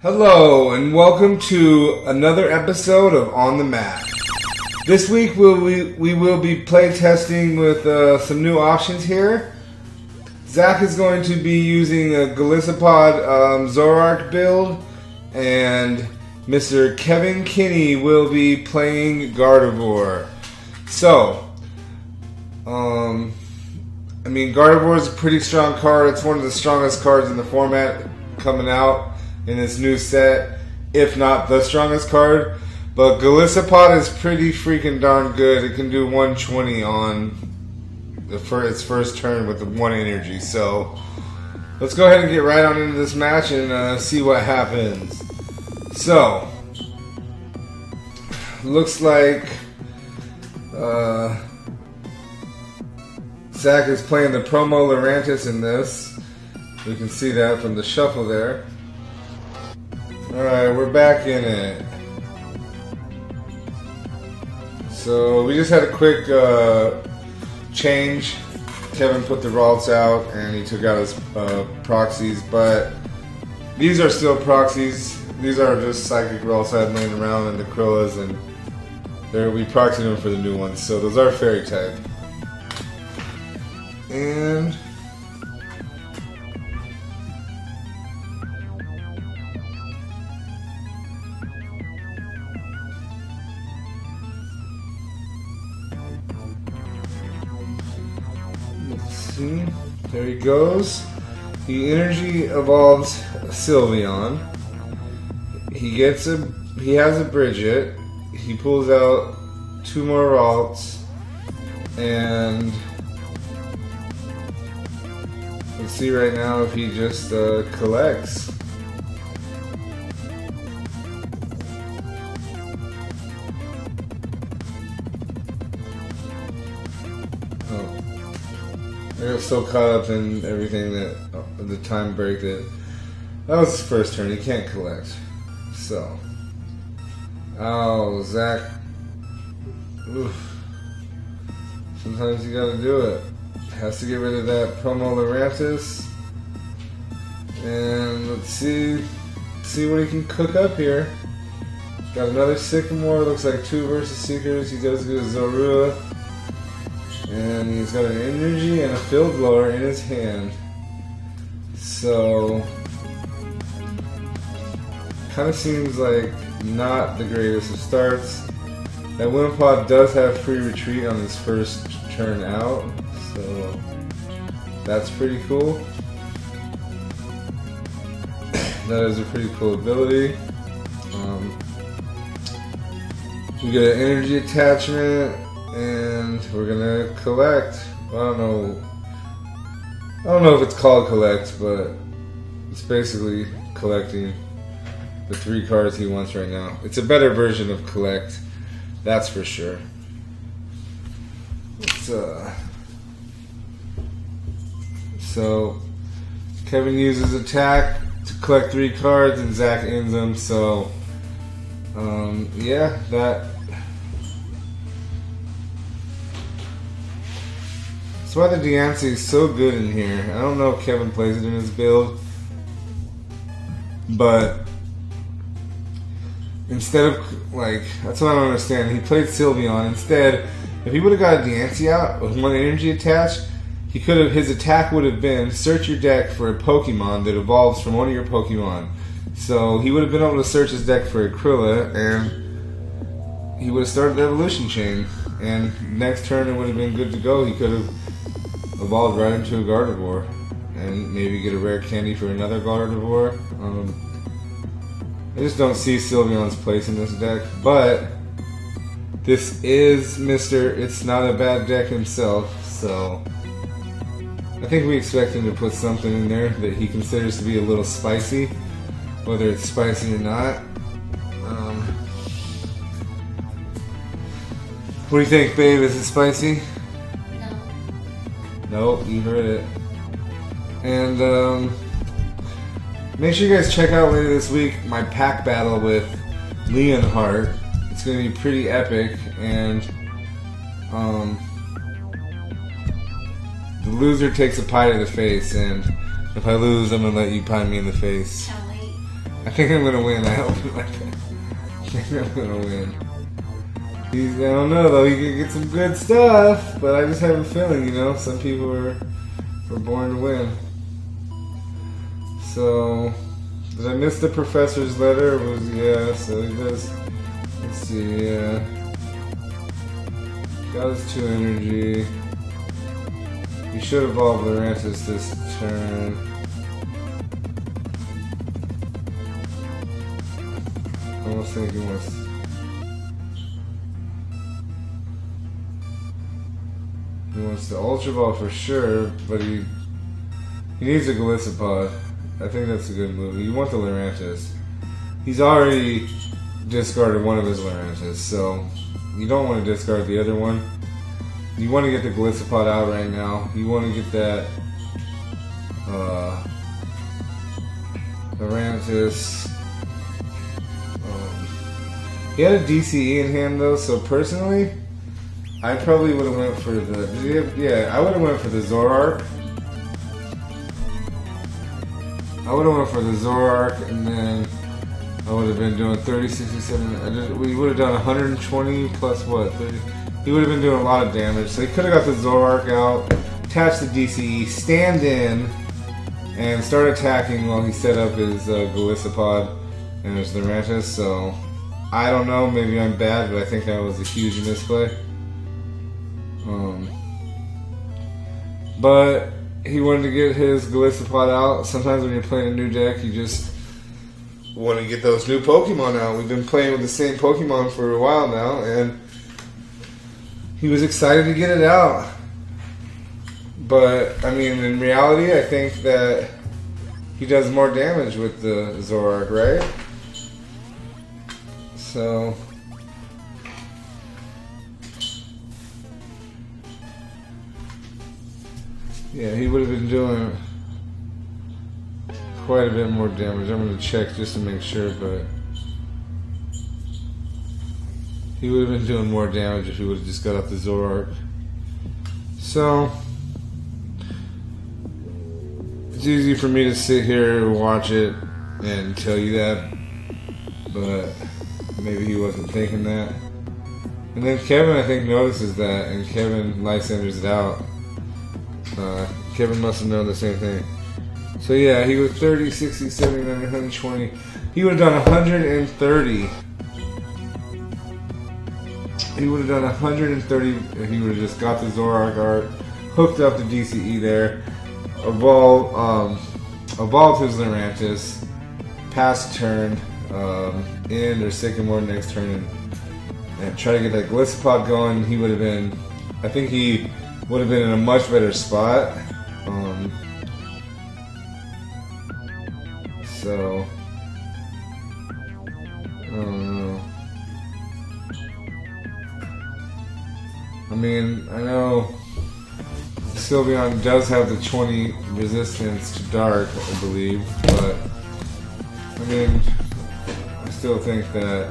Hello and welcome to another episode of On the Mat. This week we will be play testing with some new options here. Zach is going to be using a Golisopod Zoroark build, and Mr. Kevin Kinney will be playing Gardevoir. So, Gardevoir is a pretty strong card. It's one of the strongest cards in the format coming out in this new set, if not the strongest card. But Golisopod is pretty freaking darn good. It can do 120 on its first turn with the 1 energy. So let's go ahead and get right on into this match and see what happens. So looks like Zach is playing the Promo Lurantis in this. We can see that from the shuffle there. Alright, we're back in it. So we just had a quick change. Kevin put the Ralts out and he took out his proxies, but these are still proxies. These are just Psychic Ralts I had laying around and the Krillas, and we proxied them for the new ones. So those are Fairy type. And there he goes. He energy evolves Sylveon. He has a Bridget. He pulls out 2 more Ralts, and let's see right now if he just collects. I got so caught up in everything that the time break that was his first turn. He can't collect. So, Zach. Oof. Sometimes you gotta do it. Has to get rid of that Promo Lurantis. And let's see what he can cook up here. Got another Sycamore. Looks like 2 versus Seekers. He does get a Zorua. And he's got an energy and a field blower in his hand. So, kind of seems like not the greatest of starts. That Wimpod does have free retreat on his first turn out, so that's pretty cool. That is a pretty cool ability. We get an energy attachment. And we're gonna collect. I don't know if it's called collect, but it's basically collecting the 3 cards he wants right now. It's a better version of collect, that's for sure. So Kevin uses attack to collect 3 cards, and Zach ends them. So yeah, that's why the Diancie is so good in here. I don't know if Kevin plays it in his build, but instead of, that's what I don't understand. He played Sylveon. Instead, if he would have got a Diancie out with 1 energy attached, his attack would have been search your deck for a Pokemon that evolves from one of your Pokemon. So he would have been able to search his deck for a Krilla, and he would have started the evolution chain. And next turn it would have been good to go. He could have evolved right into a Gardevoir and maybe get a rare candy for another Gardevoir. I just don't see Sylveon's place in this deck, but this is It's not a bad deck himself, so I think we expect him to put something in there that he considers to be a little spicy, whether it's spicy or not. What do you think, babe? Is it spicy? Nope, you heard it. And make sure you guys check out later this week my pack battle with Leonhardt. It's going to be pretty epic, and the loser takes a pie to the face, and if I lose, I'm going to let you pie me in the face. I think I'm gonna win. I hope I think I'm gonna win. I don't know though. He could get some good stuff, but I just have a feeling, you know, some people were born to win. So, did I miss the professor's letter? Yeah. So he does. Let's see. Yeah. Got his 2 energy. He should evolve Lurantis this turn. I almost think he wants. He wants the Ultra Ball for sure, but he needs a Golisopod. I think that's a good move. You want the Lurantis. He's already discarded one of his Lurantis, so you don't want to discard the other one. You want to get the Golisopod out right now. You want to get that Lurantis. He had a DCE in hand though, so personally, I probably would have went for the. I would have went for the Zoroark. I would have went for the Zoroark, and then I would have been doing 30, 67. We would have done 120 plus what? 30. He would have been doing a lot of damage. So he could have got the Zoroark out, attached the DCE, stand in, and start attacking while he set up his Golisopod and his Lurantis. So I don't know. Maybe I'm bad, but I think that was a huge misplay. But he wanted to get his Golisopod out. Sometimes when you're playing a new deck, you just want to get those new Pokemon out. We've been playing with the same Pokemon for a while now, and he was excited to get it out. But, I mean, in reality, I think that he does more damage with the Zoroark, right? So yeah, he would have been doing quite a bit more damage. I'm going to check just to make sure, but he would have been doing more damage if he would have just got off the Zoroark. So it's easy for me to sit here and watch it and tell you that, but maybe he wasn't thinking that. And then Kevin, I think, notices that, and Kevin Lysanders it out. Kevin must have known the same thing. So yeah, he was 30, 60, 70, 90, 120. He would have done 130. He would have done 130 if he would have just got the Zoroark art, hooked up the DCE there, evolved his Lurantis, passed turn, end or Sycamore next turn, and try to get that Golisopod going. He would have been, I think he would have been in a much better spot. So I don't know. I mean, I know Sylveon does have the 20 resistance to Dark, I believe, but I mean, I still think that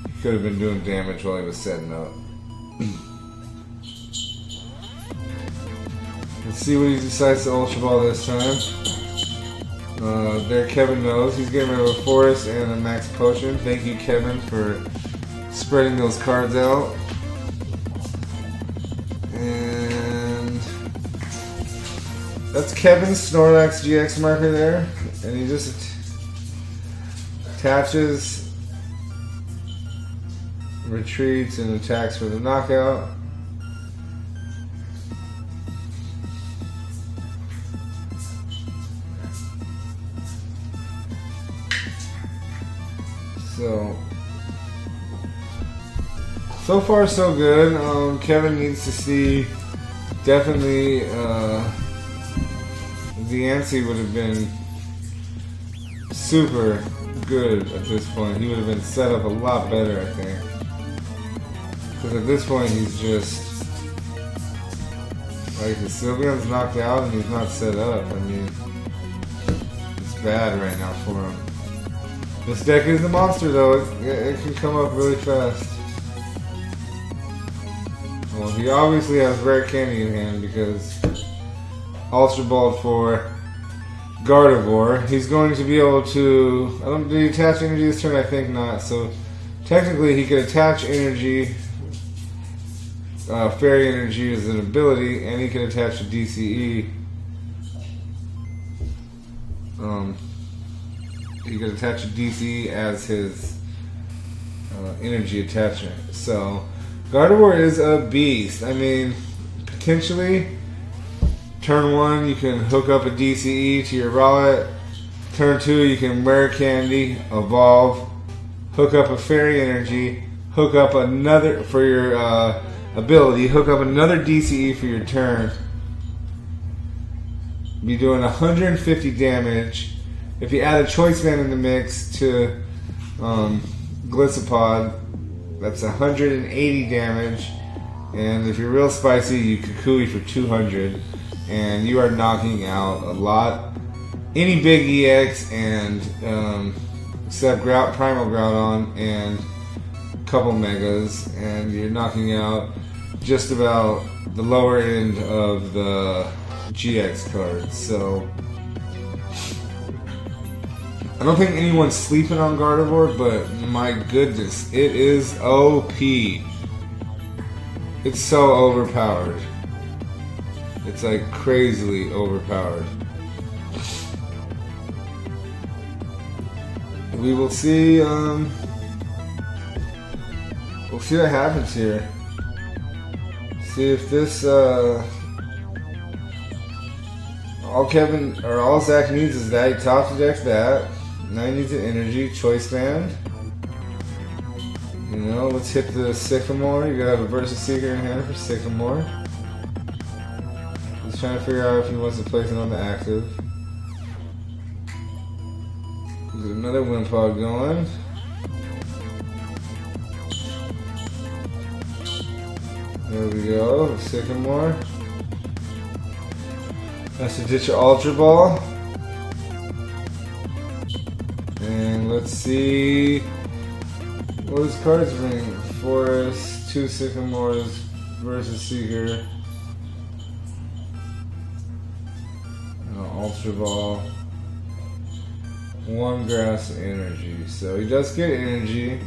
he could have been doing damage while he was setting up. Let's see what he decides to Ultra Ball this time. There, Kevin knows. He's getting rid of a Forest and a Max Potion. Thank you, Kevin, for spreading those cards out. And that's Kevin's Snorlax GX marker there. And he just attaches, retreats, and attacks for the knockout. So far so good. Kevin needs to see, definitely, the Ansi would have been super good at this point. He would have been set up a lot better, I think. Because at this point he's just, like, the Sylveon's knocked out and he's not set up. I mean, it's bad right now for him. This deck is a monster though, it can come up really fast. Well, he obviously has Rare Candy in hand because Ultra Balled for Gardevoir. He's going to be able to... did he attach energy this turn? I think not. So technically he could attach energy. Fairy energy is an ability, and he can attach a DCE. He could attach a DCE as his energy attachment. So Gardevoir is a beast. I mean, potentially turn 1 you can hook up a DCE to your Rowlet. Turn 2 you can Rare Candy, evolve, hook up a Fairy Energy, hook up another for your ability, hook up another DCE for your turn. Be doing 150 damage. If you add a Choice Band in the mix to Golisopod, that's 180 damage. And if you're real spicy, you Kukui for 200. And you are knocking out a lot. Any big EX and except Primal Groudon and a couple Megas, and you're knocking out just about the lower end of the GX cards. So I don't think anyone's sleeping on Gardevoir, but my goodness, it is OP. It's so overpowered. It's like crazily overpowered. We will see. We'll see what happens here. See if this all Zach needs is that he top decks that. Now he needs an energy Choice Band. You know, let's hit the Sycamore. You gotta have a Versus Seeker in hand for Sycamore. He's trying to figure out if he wants to place it on the active. There's another Wimpod going. There we go, Sycamore. Has to ditch an Ultra Ball. And let's see what his cards bring. Forest, 2 Sycamores, Versus Seeker. Ultra Ball. 1 Grass Energy. So he does get energy.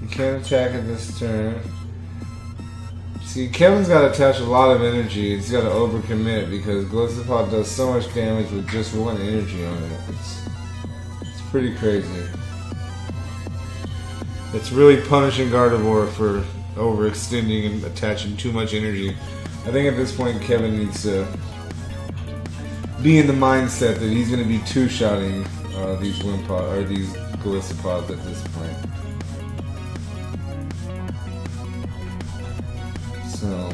He can't attack it this turn. See, Kevin's got to attach a lot of energy. He's got to overcommit because Golisopod does so much damage with just 1 energy on it. It's pretty crazy. It's really punishing Gardevoir for overextending and attaching too much energy. I think at this point Kevin needs to be in the mindset that he's going to be two-shotting these Wimpod or these Golisopods at this point. So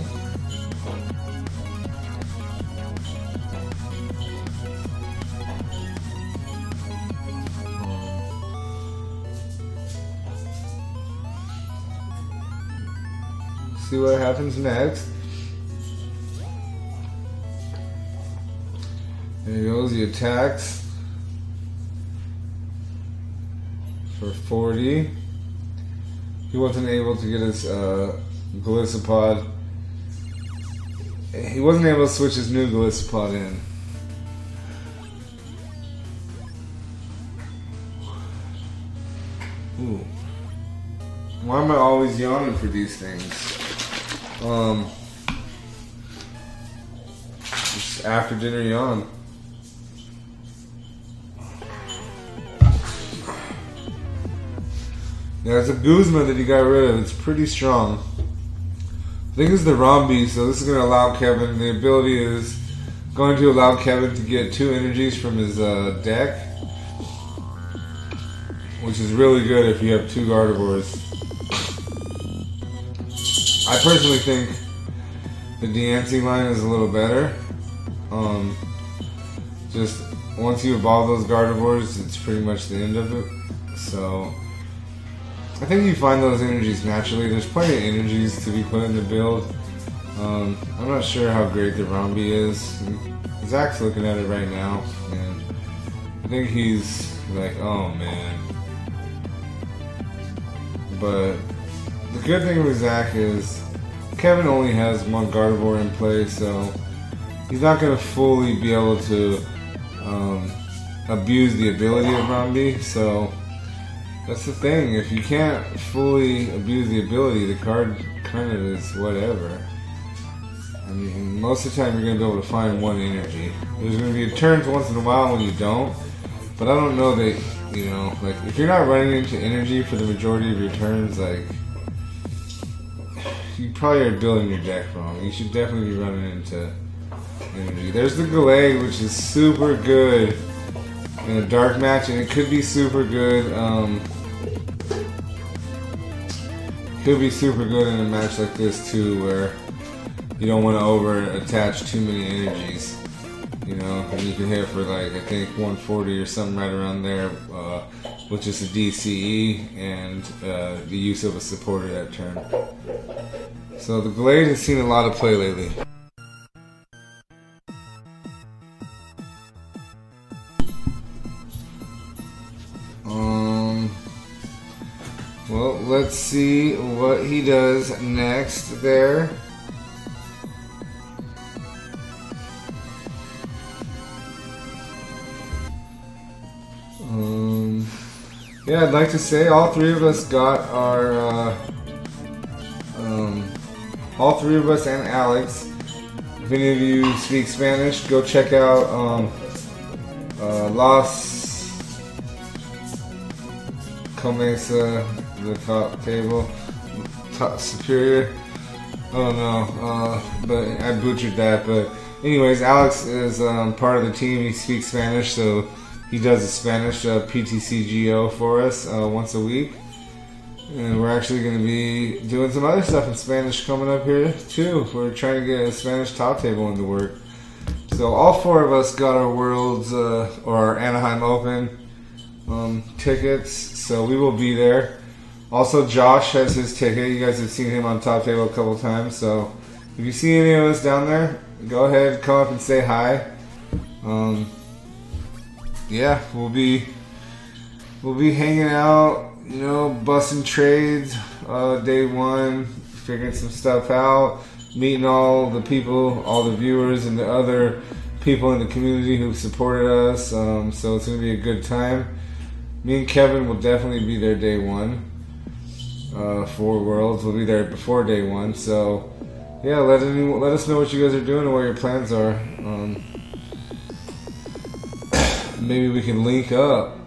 see what happens next. There he goes, he attacks for 40. He wasn't able to get his Golisopod. He wasn't able to switch his new Golisopod in. Ooh. Why am I always yawning for these things? Just after dinner yawn. Yeah, it's a Guzma that he got rid of. It's pretty strong. I think it's the Rombi, so this is going to allow Kevin, the ability is going to allow Kevin to get 2 energies from his deck, which is really good if you have 2 Gardevoirs. I personally think the Deancey line is a little better. Just once you evolve those Gardevoirs, it's pretty much the end of it. So I think you find those energies naturally. There's plenty of energies to be put in the build. I'm not sure how great the Rombi is. Zach's looking at it right now, and I think he's like, oh man. But the good thing with Zach is Kevin only has 1 Gardevoir in play, so he's not going to fully be able to abuse the ability of Romby. So that's the thing. If you can't fully abuse the ability, the card kind of is whatever. I mean, most of the time you're going to be able to find one energy. There's going to be turns once in a while when you don't, but I don't know that, you know, like, if you're not running into energy for the majority of your turns, like, you probably are building your deck wrong. You should definitely be running into energy. There's the Gallade, which is super good in a dark match, and it could be super good. Could be super good in a match like this too, where you don't want to over attach too many energies. You know, and you can hit for like, I think 140 or something right around there, with just a DCE and the use of a supporter that turn. So the Gallade has seen a lot of play lately. Well, let's see what he does next there. Yeah, I'd like to say all three of us got our, all three of us and Alex. If any of you speak Spanish, go check out Los Comesa, the top table, top superior. I don't know, but I butchered that. But anyways, Alex is part of the team. He speaks Spanish, so he does a Spanish PTCGO for us once a week. And we're actually going to be doing some other stuff in Spanish coming up here too. We're trying to get a Spanish top table into work. So all four of us got our Worlds or our Anaheim Open tickets, so we will be there. Also, Josh has his ticket. You guys have seen him on top table a couple times, so if you see any of us down there, go ahead, come up and say hi. Yeah, we'll be hanging out, you know, busting trades day one, figuring some stuff out, meeting all the people, all the viewers, and the other people in the community who supported us. So it's going to be a good time. Me and Kevin will definitely be there day one for Worlds. We'll be there before day one. So yeah, let us know what you guys are doing and what your plans are. Maybe we can link up,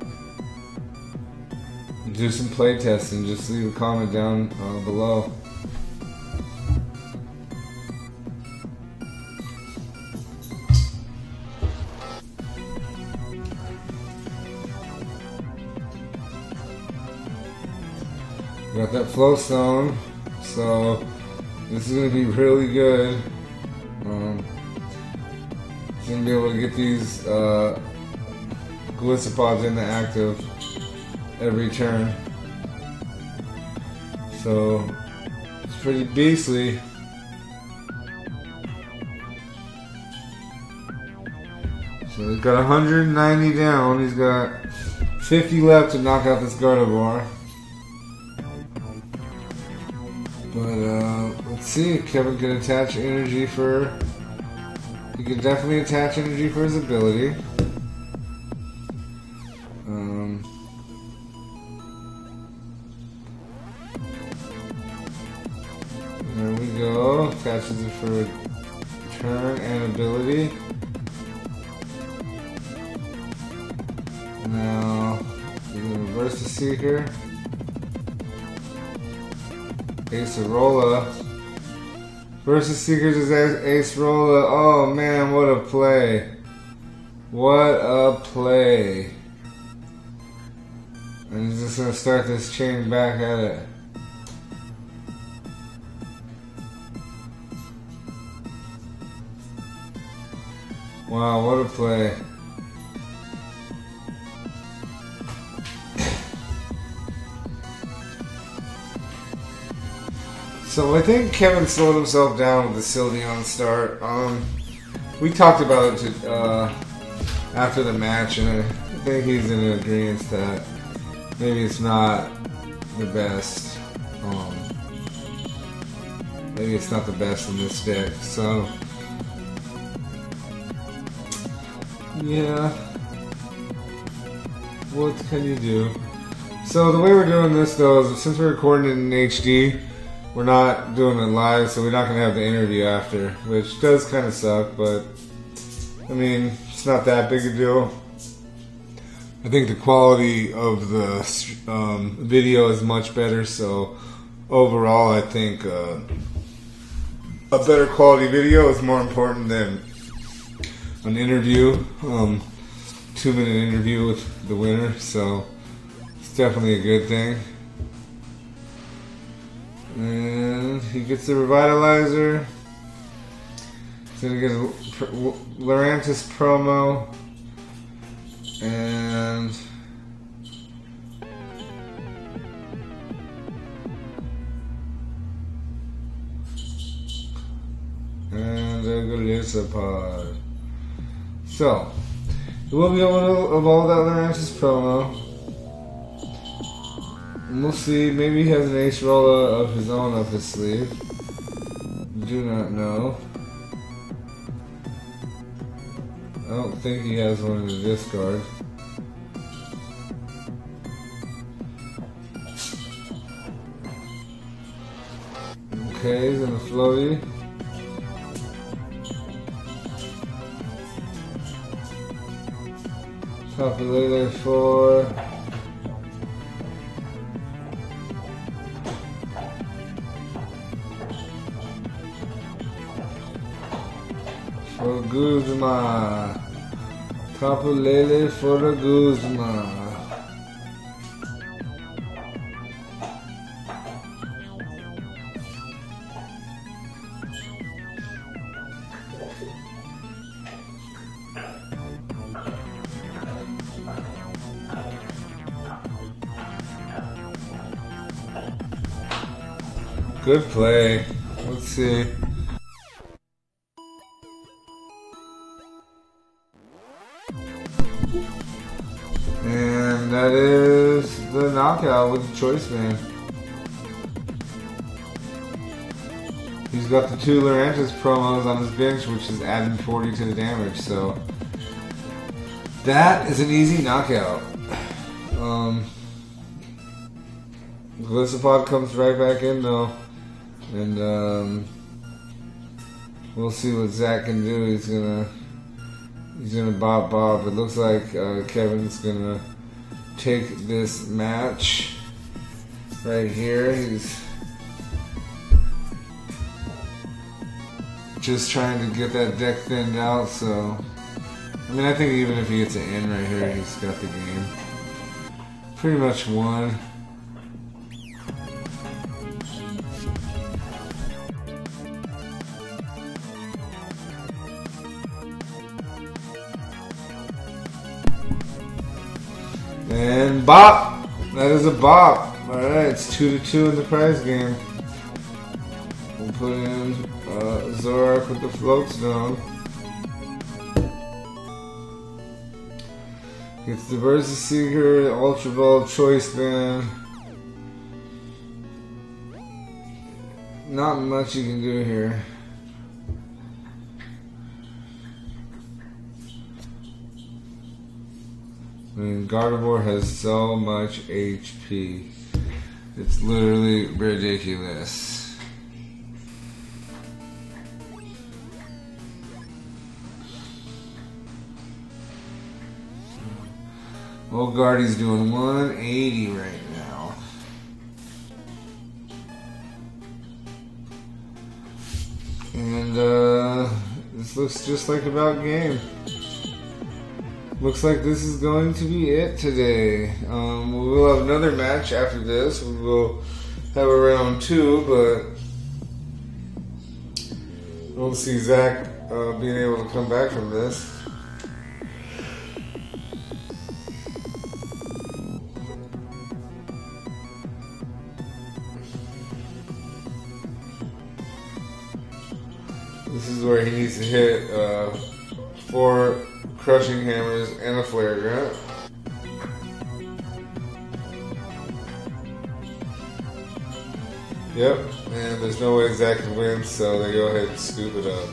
do some play testing. Just leave a comment down below. Got that flow stone, so this is going to be really good. Going to be able to get these Golisopods into active every turn, so it's pretty beastly. So he's got 190 down. He's got 50 left to knock out this Gardevoir. But let's see. Kevin can attach energy for. He can definitely attach energy for his ability. There we go. Attaches it for turn and ability. Now, we're going to reverse the Seeker. Acerola. Versus Seekers is Acerola. Oh man, what a play. What a play. And he's just going to start this chain back at it. Wow, what a play. So I think Kevin slowed himself down with the Sylveon start. We talked about it after the match, and I think he's in agreement that maybe it's not the best. Maybe it's not the best in this deck. So Yeah. What can you do? So the way we're doing this though is since we're recording it in HD, we're not doing it live, so we're not going to have the interview after, which does kind of suck, but I mean, it's not that big a deal. I think the quality of the video is much better, so overall I think a better quality video is more important than an interview, 2-minute interview with the winner, so it's definitely a good thing. And he gets the revitalizer. He's gonna get a Lurantis promo. And a Golisopod. So we'll be able to evolve that Lurantis promo. And we'll see. Maybe he has an Ace Roller of his own up his sleeve. Do not know. I don't think he has one in the discard. Okay, he's in a floaty. Top of Lele for Guzma. Tapu Lele for the Guzma. Good play. Let's see. And that is the knockout with the Choice Man. He's got the 2 Lurantis promos on his bench, which is adding 40 to the damage, so that is an easy knockout. Golisopod comes right back in though, and we'll see what Zach can do. He's gonna bob. It looks like Kevin's gonna take this match right here. He's just trying to get that deck thinned out. So I mean, I think even if he gets an in right here, he's got the game pretty much won. And bop! That is a bop. Alright, it's 2-2 in the prize game. We'll put in Zorak with the float stone. Gets the Versus Seeker, Ultra Ball, Choice Band. Not much you can do here. I mean, Gardevoir has so much HP. It's literally ridiculous. Old Guardy's doing 180 right now. And this looks just like about game. Looks like this is going to be it today. We will have another match after this. We will have a round 2, but we'll see Zach being able to come back from this. This is where he needs to hit 4 crushing hammers and a flare grant. Yep, and there's no way Zach can win, so they go ahead and scoop it up.